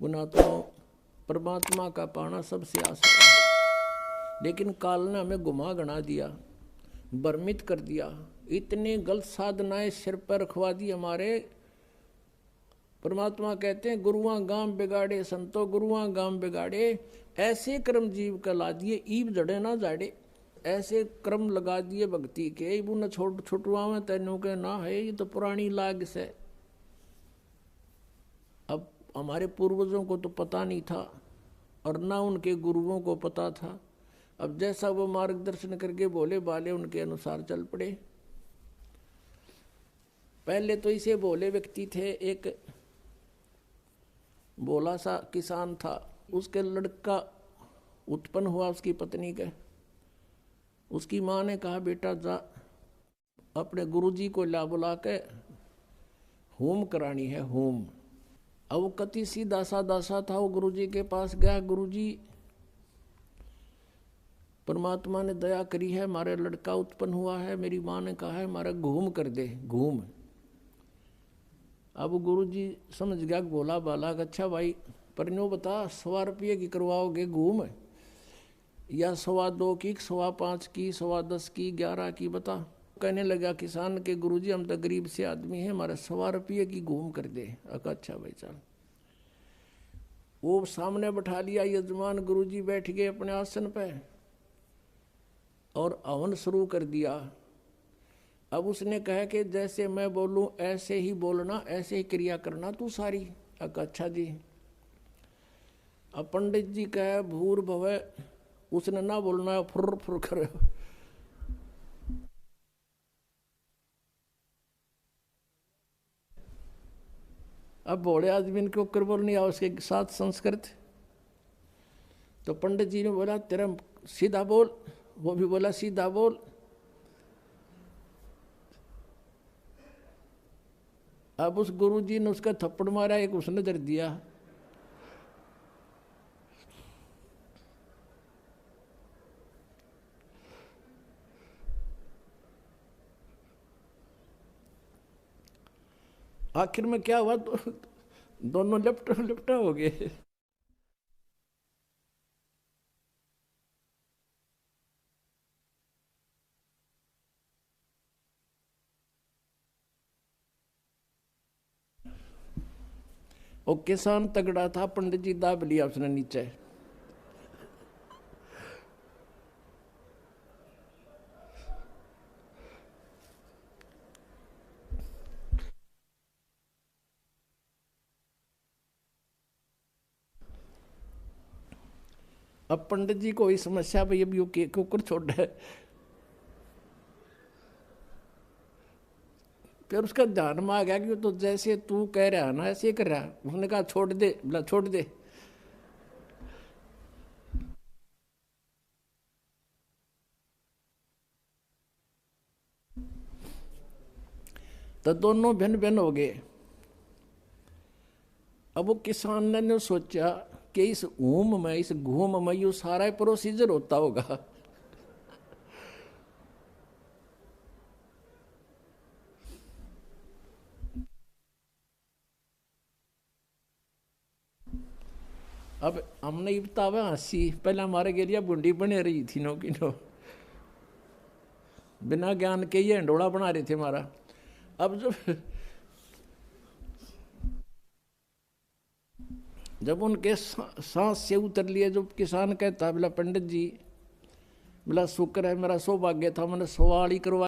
गुना तो परमात्मा का पाना सबसे आसान है, लेकिन काल ने हमें गुमा गना दिया, भ्रमित कर दिया, इतनी गलत साधनाएं सिर पर रखवा दी हमारे। परमात्मा कहते हैं गुरुआं गांव बिगाड़े संतो गुरुआं गांव बिगाड़े, ऐसे कर्म जीव का ला दिए ईब जड़े ना जाड़े। ऐसे क्रम लगा दिए भक्ति के, इबू न छोट छुटवा में तेनों के ना है, ये तो पुरानी लाग से। अब हमारे पूर्वजों को तो पता नहीं था और ना उनके गुरुओं को पता था। अब जैसा वो मार्गदर्शन करके बोले बाले उनके अनुसार चल पड़े। पहले तो इसे भोले व्यक्ति थे, एक भोला सा किसान था, उसके लड़का उत्पन्न हुआ उसकी पत्नी के। उसकी माँ ने कहा बेटा जा अपने गुरुजी को ला बुला के होम करानी है, होम। अब वो कति सी दासा दासा था, वो गुरुजी के पास गया, गुरुजी परमात्मा ने दया करी है, हमारे लड़का उत्पन्न हुआ है, मेरी माँ ने कहा है हमारा घूम कर दे, घूम। अब गुरुजी समझ गया बोला बाला अच्छा भाई पर नो बता 100 रुपये की करवाओगे घूम, या 2.25 की, 5.25 की, 10.25 की, 11 की, बता। कहने लगा किसान के गुरुजी हम तो गरीब से आदमी हैं, हमारे 100 रुपये की घूम कर दे। अच्छा भाई चल। वो सामने बैठा लिया यजमान, गुरुजी बैठ गए अपने आसन पे और हवन शुरू कर दिया। अब उसने कहा कि जैसे मैं बोलूं ऐसे ही बोलना, ऐसे ही क्रिया करना तू सारी। अच्छा जी। अब पंडित जी कहे भूर भवे, उसने ना बोलना है, फुर फुर करे। अब भोले आदमी के ऊपर बोलनी आ उसके साथ संस्कृत। तो पंडित जी ने बोला तेरा सीधा बोल, वो भी बोला सीधा बोल। अब उस गुरुजी ने उसका थप्पड़ मारा, एक उसने दर दिया। आखिर में क्या हुआ, तो दोनों लिपटा लिपटा हो गए। और किसान तगड़ा था, पंडित जी दाब लिया उसने नीचे। अब पंडित जी को इस समस्या भाई अब यू के कुकर छोड़ है। फिर उसका ध्यान में आ गया कि तो जैसे तू कह रहा है ना ऐसे ही कर रहा है। उसने कहा छोड़ दे, बोला छोड़ दे। तो दोनों भिन्न भिन्न हो गए। अब वो किसान ने सोचा कि इस ऊम में, इस घूम में यू सारा प्रोसीजर होता होगा। अब हमने ये बतावा हंसी, पहले हमारे गेलिया बुंडी बने रही थी नो की नो, बिना ज्ञान के ये हंडोड़ा बना रहे थे हमारा। अब जब उनके सांस से उतर लिए, जो किसान कहता बोला पंडित जी, बोला शुक्र है मेरा सौभाग्य था, मैंने सवाल ही करवा